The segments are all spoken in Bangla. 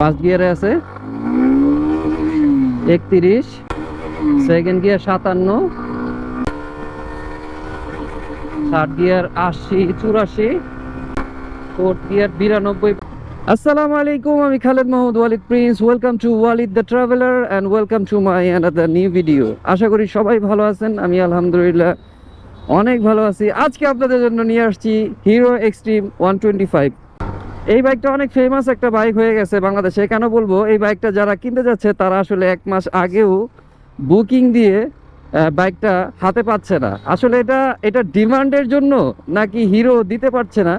ফার্স্ট গিয়ারে আছে 31, second gear 57, third gear 80, 84, fourth gear 92। আসসালামু আলাইকুম, আমি Khaled Mahmud Walid Prince. Welcome to Walid the traveller and welcome to my another new video. আশা করি সবাই ভালো আছেন। আমি আলহামদুলিল্লাহ অনেক ভালো আছি। আজকে আপনাদের জন্য নিয়ে আসছি হিরো এক্সট্রিম 125। এই বাইকটা অনেক ফেমাস একটা বাইক হয়ে গেছে বাংলাদেশে। কেন বলবো, এই বাইকটা যারা কিনতে যাচ্ছে তারা আসলে 1 মাস আগেও বুকিং দিয়ে বাইকটা হাতে পাচ্ছে না। আসলে এটা ডিমান্ডের জন্য নাকি হিরো দিতে পারছে না,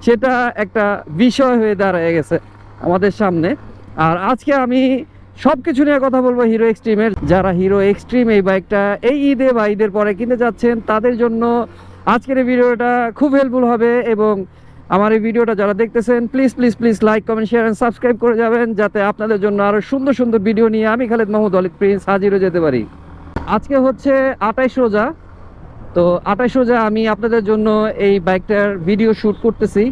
সেটা একটা বিষয় হয়ে দাঁড়িয়ে গেছে আমাদের সামনে। আর আজকে আমি সব কিছু নিয়ে কথা বলবো হিরো এক্সট্রিমের। যারা হিরো এক্সট্রিম এই বাইকটা এই ঈদে বা ঈদের পরে কিনতে যাচ্ছেন তাদের জন্য আজকের এই ভিডিওটা খুব হেল্পফুল হবে। এবং আমার এই ভিডিওটা যারা দেখতেছেন please please please like, comment, share and subscribe করে যাবেন, যাতে আপনাদের জন্য আরও সুন্দর সুন্দর ভিডিও নিয়ে আমি খালেদ মাহমুদ ওয়ালিদ প্রিন্স হাজির হয়ে যেতে পারি। আজকে হচ্ছে 28 রোজা। তো 28 রোজা আমি আপনাদের জন্য এই বাইকটার ভিডিও শ্যুট করতেছি।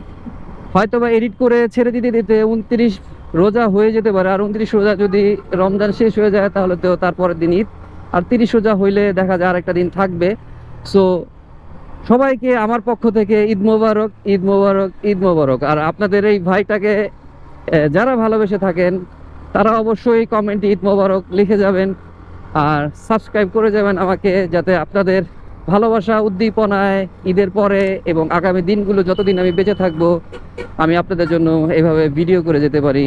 হয়তো বা এডিট করে ছেড়ে দিতে দিতে 29 রোজা হয়ে যেতে পারে। আর 29 রোজা যদি রমজান শেষ হয়ে যায় তাহলে তো তারপরের দিন ঈদ। আর 30 রোজা হইলে দেখা যায় আর একটা দিন থাকবে। সো সবাইকে আমার পক্ষ থেকে ঈদ মোবারক, ঈদ মোবারক, ঈদ মোবারক। আর আপনাদের এই ভাইটাকে যারা ভালোবেসে থাকেন তারা অবশ্যই কমেন্টে ঈদ মোবারক লিখে যাবেন আর সাবস্ক্রাইব করে যাবেন আমাকে, যাতে আপনাদের ভালোবাসা উদ্দীপনায় ঈদের পরে এবং আগামী দিনগুলো যতদিন আমি বেঁচে থাকবো আমি আপনাদের জন্য এইভাবে ভিডিও করে যেতে পারি।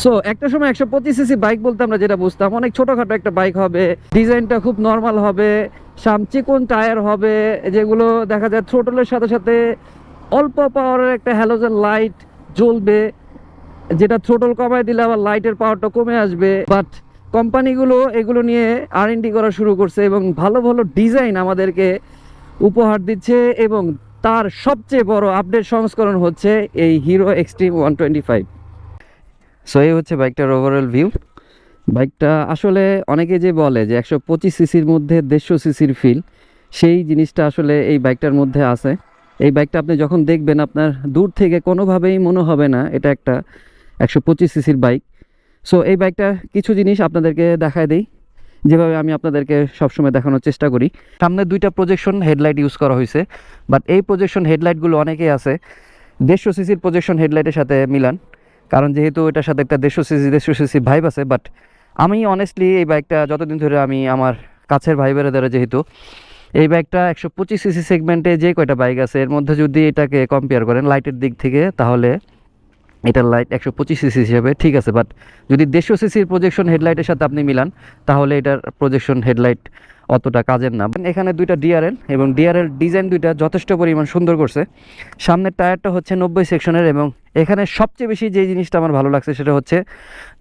সো একটা সময় 125 সিসি বাইক বলতে আমরা যেটা বুঝতাম অনেক ছোটোখাটো একটা বাইক হবে, ডিজাইনটা খুব নর্মাল হবে, চিকন টায়ার হবে, যেগুলো দেখা যায় থ্রোটলের সাথে সাথে অল্প পাওয়ারের একটা হ্যালোজেন লাইট জ্বলবে, যেটা থ্রোটল কমায় দিলে আবার লাইটের পাওয়ারটা কমে আসবে। বাট কোম্পানিগুলো এগুলো নিয়ে R&D করা শুরু করছে এবং ভালো ভালো ডিজাইন আমাদেরকে উপহার দিচ্ছে। এবং তার সবচেয়ে বড় আপডেট সংস্করণ হচ্ছে এই হিরো এক্সট্রিম 125। সো এই হচ্ছে বাইকটার ওভারঅল ভিউ। বাইকটা আসলে অনেকে যে বলে যে 125 সিসির মধ্যে 150 সিসির ফিল, সেই জিনিসটা আসলে এই বাইকটার মধ্যে আছে। এই বাইকটা আপনি যখন দেখবেন আপনার দূর থেকে কোনোভাবেই মনে হবে না এটা একটা 125 সিসির বাইক। সো এই বাইকটার কিছু জিনিস আপনাদেরকে দেখায় দেই, যেভাবে আমি আপনাদেরকে সবসময় দেখানোর চেষ্টা করি। সামনে 2টা প্রজেকশন হেডলাইট ইউজ করা হয়েছে, বাট এই প্রজেকশন হেডলাইটগুলো অনেকেই আছে 150 সিসির প্রজেকশন হেডলাইটের সাথে মিলান, কারণ যেহেতু এটার সাথে একটা 150 সিসি ভাইব আছে। বাট আমি অনেস্টলি এই বাইকটা যতদিন ধরে আমি আমার কাছের ভাই বেড়াদারে, যেহেতু এই বাইকটা 125 সিসি সেগমেন্টে যে কয়টা বাইক আছে এর মধ্যে যদি এটাকে কম্পেয়ার করেন লাইটের দিক থেকে, তাহলে এটার লাইট 125 সিসি হিসেবে ঠিক আছে। বাট যদি 150 সিসির প্রজেকশন হেডলাইটের সাথে আপনি মিলান তাহলে এটার প্রজেকশন হেডলাইট অতটা কাজের না। এখানে 2টা ডিআরএল এবং ডিআরএল ডিজাইন 2টা যথেষ্ট পরিমাণ সুন্দর করছে। সামনের টায়ারটা হচ্ছে 90 সেকশনের এবং এখানে সবচেয়ে বেশি যে জিনিসটা আমার ভালো লাগছে সেটা হচ্ছে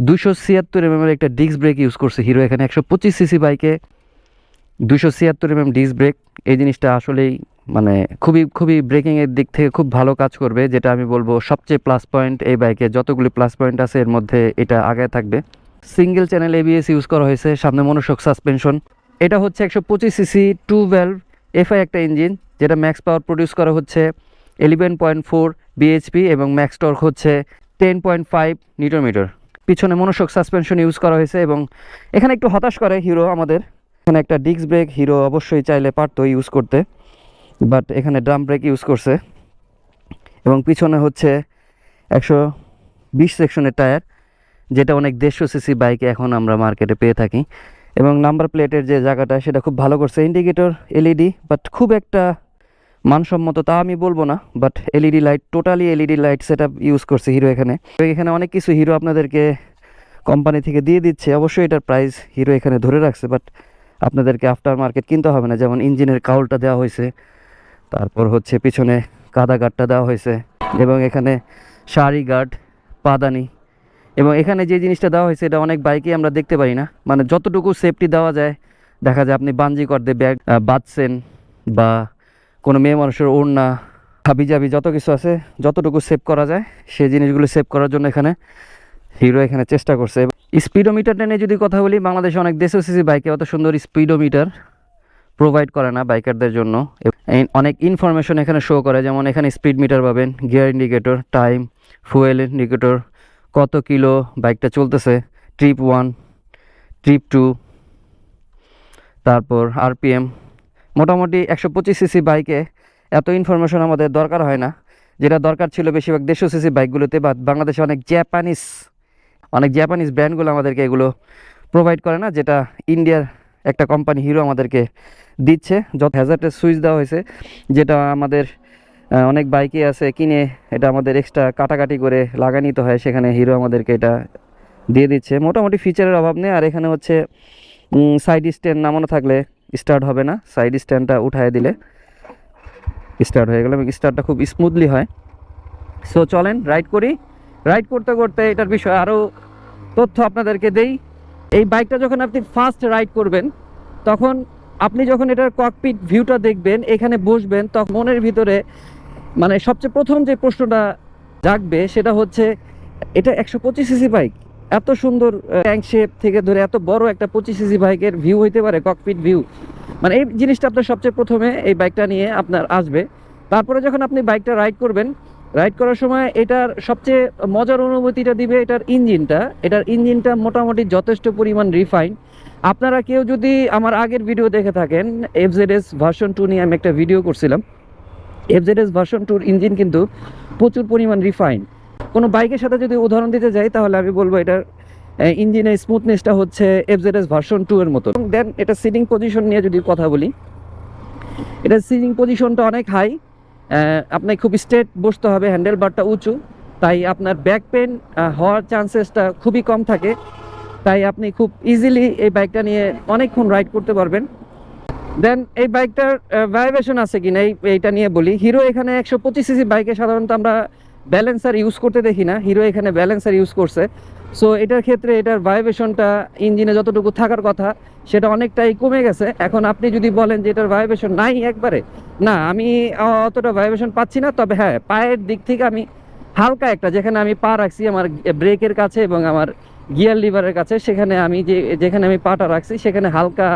276 mm একটা ডিস্ক ব্রেক ইউজ করছে হিরো। এখানে 125 সিসি বাইকে 276 mm ডিস্ক ব্রেক, এই জিনিসটা আসলেই মানে খুবই খুবই ব্রেকিংয়ের দিক থেকে খুব ভালো কাজ করবে, যেটা আমি বলবো সবচেয়ে প্লাস পয়েন্ট এই বাইকে। যতগুলি প্লাস পয়েন্ট আছে এর মধ্যে এটা আগে থাকবে। সিঙ্গেল চ্যানেল ABS ইউজ করা হয়েছে, সামনে মনোশক সাসপেনশন। এটা হচ্ছে 125 সিসি 2 ভ্যালভ FI একটা ইঞ্জিন, যেটা ম্যাক্স পাওয়ার প্রডিউস করা হচ্ছে 11.4 bhp এবং ম্যাক্স টর্ক হচ্ছে 10.5 নিউটন মিটার। পিছনে মনোশক সাসপেনশন ইউজ করা হয়েছে এবং এখানে একটু হতাশ করে হিরো আমাদের, এখানে একটা ডিস্ক ব্রেক হিরো অবশ্যই চাইলে পারতো ইউজ করতে, বাট এখানে ড্রাম ব্রেক ইউজ করছে। এবং পিছনে হচ্ছে 120 সেকশনের টায়ার, যেটা অনেক 150 সিসি বাইকে এখন আমরা মার্কেটে পেয়ে থাকি। এবং নাম্বার প্লেটের যে জায়গাটা সেটা খুব ভালো করছে। ইন্ডিকেটর LED, বাট খুব একটা মানসম্মত তা আমি বলবো না, but LED light, totally LED light set up use করছে হিরো। এখানে অনেক কিছু হিরো আপনাদেরকে কোম্পানি থেকে দিয়ে দিচ্ছে, অবশ্যই এটার প্রাইস হিরো এখানে ধরে রাখছে, বাট আপনাদেরকে আফটার মার্কেট কিনতে হবে না। যেমন ইঞ্জিনের কাউলটা দেওয়া হয়েছে, তারপর হচ্ছে পিছনে কাদা গার্ডটা দেওয়া হয়েছে এবং এখানে সারি গার্ড, পাদানি। এবং এখানে যে জিনিসটা দেওয়া হয়েছে এটা অনেক বাইকেই আমরা দেখতে পারি না, মানে যতটুকু সেফটি দেওয়া যায়। দেখা যায় আপনি বাঞ্জি করতে ব্যাগ বাঁধছেন বা কোনো মেয়ে মানুষের ওড়না হাবিজাবি যত কিছু আছে, যতটুকু সেভ করা যায় সেই জিনিসগুলো সেভ করার জন্য এখানে হিরো এখানে চেষ্টা করছে। স্পিডোমিটার নিয়ে যদি কথা বলি, বাংলাদেশে অনেক 150 সিসি বাইকে অত সুন্দর স্পিডোমিটার প্রোভাইড করে না বাইকারদের জন্য। অনেক ইনফরমেশন এখানে শো করে, যেমন এখানে স্পিড মিটার পাবেন, gear indicator, time, fuel indicator, কত কিলো বাইকটা চলতেছে, ট্রিপ 1, ট্রিপ 2, তারপর আরপিএম। মোটামুটি 125 সিসি বাইকে এত ইনফরমেশন আমাদের দরকার হয় না, যেটা দরকার ছিল বেশিরভাগ 150 সিসি বাইকগুলোতে। বা বাংলাদেশে অনেক জাপানিজ ব্র্যান্ডগুলো আমাদেরকে এগুলো প্রোভাইড করে না, যেটা ইন্ডিয়ার একটা কোম্পানি হিরো আমাদেরকে দিচ্ছে। যত হ্যাজার্ডের সুইচ দেওয়া হয়েছে, যেটা আমাদের অনেক বাইকে আছে কিনে এটা আমাদের এক্সট্রা কাটাকাটি করে লাগা নিতে হয়, সেখানে হিরো আমাদেরকে এটা দিয়ে দিচ্ছে। মোটামুটি ফিচারের অভাব নেই। আর এখানে হচ্ছে সাইড স্ট্যান্ড নামানো থাকলে স্টার্ট হবে না, সাইড স্ট্যান্ডটা উঠায় দিলে স্টার্ট হয়ে গেল এবং স্টার্টটা খুব স্মুথলি হয়। সো চলেন রাইড করি। রাইড করতে করতে এটার বিষয়ে আরও তথ্য আপনাদেরকে দেই। এই বাইকটা যখন আপনি ফার্স্ট রাইড করবেন, তখন আপনি যখন এটার ককপিট ভিউটা দেখবেন, এখানে বসবেন, তখন মনের ভিতরে মানে সবচেয়ে প্রথম যে প্রশ্নটা জাগবে সেটা হচ্ছে, এটা 125 সিসি বাইক, এত সুন্দর ট্যাঙ্ক শেপ থেকে ধরে এত বড় একটা 25 সিসি বাইকের ভিউ হইতে পারে, ককপিট ভিউ। মানে এই জিনিসটা আপনার সবচেয়ে প্রথমে এই বাইকটা নিয়ে আপনার আসবে। তারপরে যখন আপনি বাইকটা রাইড করবেন, রাইড করার সময় এটার সবচেয়ে মজার অনুভূতিটা দিবে এটার ইঞ্জিনটা মোটামুটি যথেষ্ট পরিমাণ রিফাইন। আপনারা কেউ যদি আমার আগের ভিডিও দেখে থাকেন, এফজেডএস ভার্সন 2 নিয়ে আমি একটা ভিডিও করছিলাম। এফজেডএস ভার্সন 2 ইঞ্জিন কিন্তু প্রচুর পরিমাণ রিফাইন। কোনো বাইকের সাথে যদি উদাহরণ দিতে যাই, তাহলে আমি বলবো এটার ইঞ্জিনের স্মুথনেসটা হচ্ছে এফজেডএস ভার্সন 2 এর মতো। দেন এটা সিটিং পজিশন নিয়ে যদি কথা বলি, এটা সিটিং পজিশনটা অনেক হাই। আপনাকে খুব স্ট্রেট বসতে হবে, হ্যান্ডেল বারটা উঁচু, তাই আপনার ব্যাক পেন হওয়ার চান্সেসটা খুবই কম থাকে। তাই আপনি খুব ইজিলি এই বাইকটা নিয়ে অনেকক্ষণ রাইড করতে পারবেন। দেন এই বাইকটার ভাইব্রেশন আছে কিনা এইটা নিয়ে বলি। হিরো এখানে 125 সিসি বাইকে সাধারণত আমরা ব্যালেন্সার ইউজ করতে দেখি না, হিরো এখানে ব্যালেন্সার ইউজ করছে। সো এটার ক্ষেত্রে এটার ভাইব্রেশনটা ইঞ্জিনে যতটুকু থাকার কথা সেটা অনেকটাই কমে গেছে। এখন আপনি যদি বলেন যে এটার ভাইব্রেশন নাই একবারে, না আমি অতটা ভাইব্রেশন পাচ্ছি না। তবে হ্যাঁ, পায়ের দিক থেকে আমি হালকা একটা, যেখানে আমি পা রাখছি আমার ব্রেকের কাছে এবং আমার গিয়ার লিভারের কাছে, সেখানে আমি যেখানে আমি পাটা রাখছি সেখানে হালকা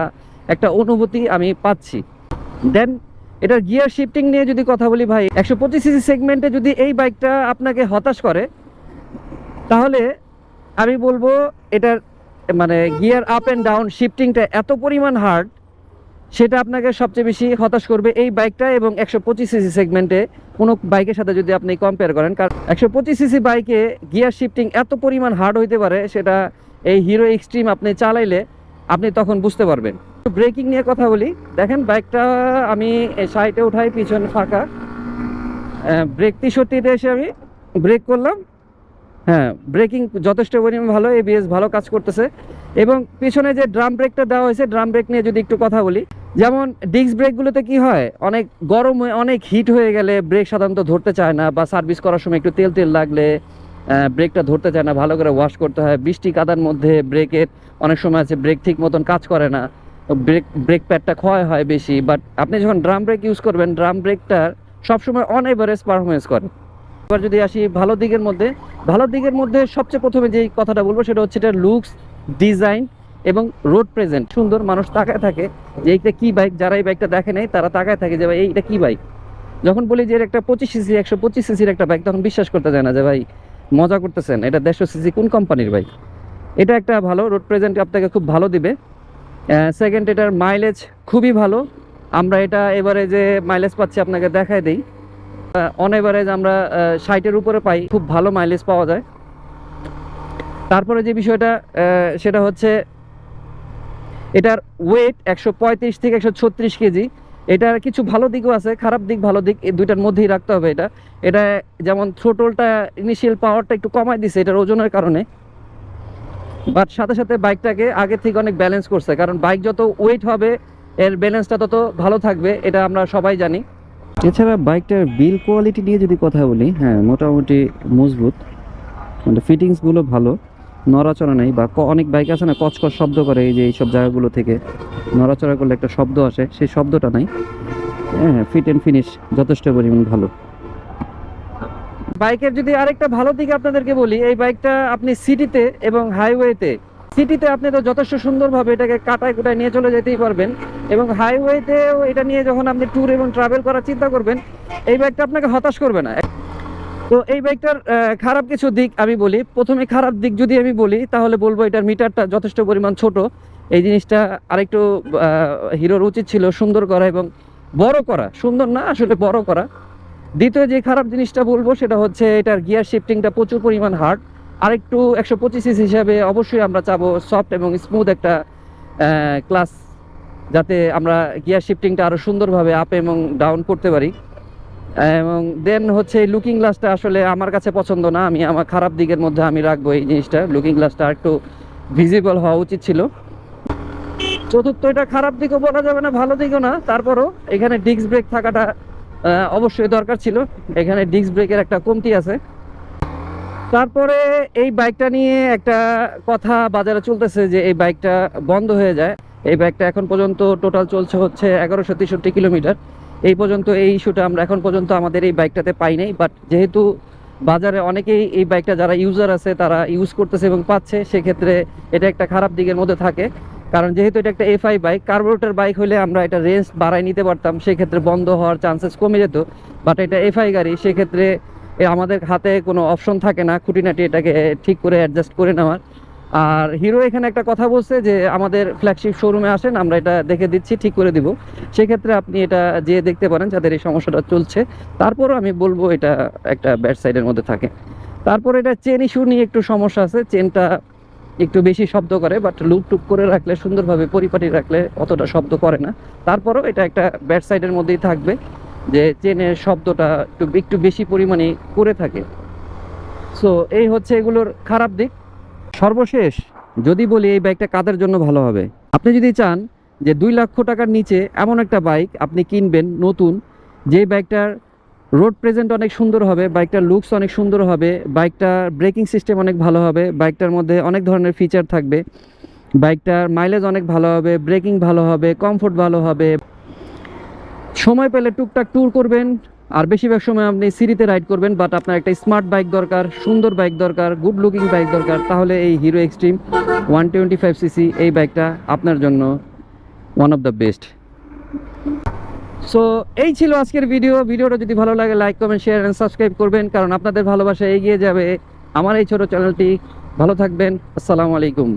একটা অনুভূতি আমি পাচ্ছি। দেন এটার গিয়ার শিফটিং নিয়ে যদি কথা বলি ভাই, 125 সিসি সেগমেন্টে যদি এই বাইকটা আপনাকে হতাশ করে, তাহলে আমি বলবো এটার মানে গিয়ার আপ অ্যান্ড ডাউন শিফটিংটা এত পরিমাণ হার্ড, সেটা আপনাকে সবচেয়ে বেশি হতাশ করবে এই বাইকটা এবং 125 সিসি সেগমেন্টে কোনো বাইকের সাথে যদি আপনি কম্পেয়ার করেন। কারণ 125 সিসি বাইকে গিয়ার শিফটিং এত পরিমাণ হার্ড হইতে পারে, সেটা এই হিরো এক্সট্রিম আপনি চালাইলে আপনি তখন বুঝতে পারবেন। ব্রেকিং নিয়ে কথা বলি, দেখেন বাইকটা আমি সাইডে উঠাই, পিছনে ফাঁকা, ব্রেক 63-তে এসে আমি ব্রেক করলাম। হ্যাঁ, ব্রেকিং যথেষ্ট পরিমাণ ভালো, এবিএস ভালো কাজ করতেছে। এবং পিছনে যে ড্রাম ব্রেকটা দেওয়া হয়েছে, ড্রাম ব্রেক নিয়ে যদি একটু কথা বলি, যেমন ডিস্ক ব্রেকগুলোতে কি হয়, অনেক গরম হয়ে অনেক হিট হয়ে গেলে ব্রেক সাধারণত ধরতে চায় না, বা সার্ভিস করার সময় একটু তেল লাগলে ব্রেকটা ধরতে চায় না, ভালো করে ওয়াশ করতে হয়। বৃষ্টি কাদার মধ্যে ব্রেকের অনেক সময় আছে ব্রেক ঠিক মতন কাজ করে না, ব্রেক প্যাডটা ক্ষয় হয় বেশি। বাট আপনি যখন ড্রাম ব্রেক ইউজ করবেন, ড্রাম ব্রেকটার সবসময় অন এভারেজ পারফরমেন্স করে। এবার যদি আসি ভালো দিকের মধ্যে সবচেয়ে প্রথমে যেই কথাটা বলবো সেটা হচ্ছে এটার লুকস, ডিজাইন এবং রোড প্রেজেন্ট সুন্দর। মানুষ তাকায় থাকে যে এইটা কি বাইক, যারা এই বাইকটা দেখে নেই তারা তাকায় থাকে যে ভাই এইটা কি বাইক। যখন বলি যে একটা 25 সিসি 125 সিসির একটা বাইক, তখন বিশ্বাস করতে যায় না যে ভাই মজা করতেছেন, এটা 150 সিসি কোন কোম্পানির বাইক। এটা একটা ভালো রোড প্রেজেন্ট আপনাকে খুব ভালো দিবে। সেকেন্ড, এটার মাইলেজ খুবই ভালো। আমরা এটা এবারে যে মাইলেজ পাচ্ছি আপনাকে দেখায় দিই। অন এভারেজ আমরা 60-এর উপরে পাই, খুব ভালো মাইলেজ পাওয়া যায়। তারপরে যে বিষয়টা সেটা হচ্ছে এটার ওয়েট 135 থেকে 136 কেজি। এটার কিছু ভালো দিকও আছে, খারাপ দিক ভালো দিক এই দুইটার মধ্যেই রাখতে হবে। এটা যেমন থ্রোটলটা ইনিশিয়াল পাওয়ারটা একটু কমায় দিছে এটার ওজনের কারণে, বাট সাথে সাথে বাইকটাকে আগে থেকে অনেক ব্যালেন্স করছে। কারণ বাইক যত ওয়েট হবে এর ব্যালেন্সটা তত ভালো থাকবে, এটা আমরা সবাই জানি। এছাড়া বাইকটার বিল কোয়ালিটি নিয়ে যদি কথা বলি, হ্যাঁ মোটামুটি মজবুত, মানে ফিটিংসগুলো ভালো, নড়াচড়া নেই। বা অনেক বাইক আছে না কচকচ শব্দ করে, এই যে এইসব জায়গাগুলো থেকে নড়াচড়া করলে একটা শব্দ আসে, সেই শব্দটা নাই। হ্যাঁ, ফিট অ্যান্ড ফিনিশ যথেষ্ট পরিমাণ ভালো। বাইকের যদি আরেকটা ভালো দিক আপনাদেরকে বলি, এই বাইকটা আপনি সিটিতে এবং হাইওয়েতে, সিটিতে আপনি তো যথেষ্ট সুন্দরভাবে এটাকে কাটায় কুটায় নিয়ে চলে যেতেই পারবেন, এবং হাইওয়েতেও এটা নিয়ে যখন আপনি ট্যুর এবং ট্রাভেল করার চিন্তা করবেন, এই বাইকটা আপনাকে হতাশ করবে না। তো এই বাইকটার খারাপ কিছু দিক আমি বলি। প্রথমে খারাপ দিক যদি আমি বলি তাহলে বলবো এটার মিটারটা যথেষ্ট পরিমাণ ছোট। এই জিনিসটা আরেকটু হিরোর উচিত ছিল সুন্দর করা এবং বড় করা, সুন্দর না আসলে বড় করা। দ্বিতীয় যে খারাপ জিনিসটা বলবো সেটা হচ্ছে এটার গিয়ার শিফটিংটা প্রচুর পরিমাণ হার্ড। আরেকটু 125 সিসি হিসাবে অবশ্যই আমরা চাবো সফট এবং স্মুথ একটা ক্লাস, যাতে আমরা গিয়ার শিফটিংটা আরও সুন্দরভাবে আপ এবং ডাউন করতে পারি। এবং দেন হচ্ছে লুকিং গ্লাসটা আসলে আমার কাছে পছন্দ না। আমি আমার খারাপ দিকের মধ্যে আমি রাখবো এই জিনিসটা, লুকিং গ্লাসটা একটু ভিজিবল হওয়া উচিত ছিল। চতুর্থ, এটা খারাপ দিকও বলা যাবে না, ভালো দিকও না, তারপরও এখানে ডিস্ক ব্রেক থাকাটা অবশ্যই দরকার ছিল। এখানে ডিস্ক ব্রেকের একটা কমতি আছে। তারপরে এই বাইকটা নিয়ে একটা কথা বাজারে চলতেছে যে এই বাইকটা বন্ধ হয়ে যায়। এই বাইকটা এখন পর্যন্ত টোটাল চলছে হচ্ছে 1163 কিলোমিটার। এই পর্যন্ত এই ইস্যুটা আমরা এখন পর্যন্ত আমাদের এই বাইকটাতে পাই নাই। বাট যেহেতু বাজারে অনেকেই এই বাইকটা যারা ইউজার আছে তারা ইউজ করতেছে এবং পাচ্ছে, সেক্ষেত্রে এটা একটা খারাপ দিকের মধ্যে থাকে। কারণ যেহেতু এটা একটা এফআই বাইক, কার্বোরেটর বাইক হলে আমরা এটা রেঞ্জ বাড়াই নিতে পারতাম, সেক্ষেত্রে বন্ধ হওয়ার চান্সেস কমে যেত। বাট এটা এফআই গাড়ি, সেক্ষেত্রে আমাদের হাতে কোনো অপশন থাকে না খুঁটিনাটি এটাকে ঠিক করে অ্যাডজাস্ট করে নেওয়ার। আর হিরো এখানে একটা কথা বলছে যে আমাদের ফ্ল্যাগশিপ শোরুমে আসেন, আমরা এটা দেখে দিচ্ছি, ঠিক করে দিব। সেক্ষেত্রে আপনি এটা যেয়ে দেখতে পারেন যাদের এই সমস্যাটা চলছে। তারপরও আমি বলবো এটা একটা ব্যাড সাইডের মধ্যে থাকে। তারপর এটা চেন ইস্যু নিয়ে একটু সমস্যা আছে, চেনটা একটু বেশি শব্দ করে, বাট লুপ টুপ করে রাখলে সুন্দরভাবে পরিপাটি রাখলে অতটা শব্দ করে না। তারপরও এটা একটা ব্যাড সাইডের মধ্যেই থাকবে যে চেনের শব্দটা একটু বেশি পরিমাণে করে থাকে। সো এই হচ্ছে এগুলোর খারাপ দিক। সর্বশেষ যদি বলি এই বাইকটা কাদের জন্য ভালো হবে, আপনি যদি চান যে 2 লক্ষ টাকার নিচে এমন একটা বাইক আপনি কিনবেন নতুন, যে বাইকটার রোড প্রেজেন্ট অনেক সুন্দর হবে, বাইকটার লুকস অনেক সুন্দর হবে, বাইকটার ব্রেকিং সিস্টেম অনেক ভালো হবে, বাইকটার মধ্যে অনেক ধরনের ফিচার থাকবে, বাইকটার মাইলেজ অনেক ভালো হবে, ব্রেকিং ভালো হবে, কমফোর্ট ভালো হবে, সময় পেলে টুকটাক ট্যুর করবেন, আর বেশিরভাগ সময় আপনি সিটিতে রাইড করবেন, বাট আপনার একটা স্মার্ট বাইক দরকার, সুন্দর বাইক দরকার, গুড লুকিং বাইক দরকার, তাহলে এই হিরো এক্সট্রিম 125 সিসি এই বাইকটা আপনার জন্য one of the best. So এই ছিল আজকের ভিডিওটা যদি ভালো লাগে like comment share and subscribe করবেন, কারণ আপনাদের ভালোবাসা এগিয়ে যাবে আমার এই ছোট চ্যানেলটি। ভালো থাকবেন, আসসালামু আলাইকুম।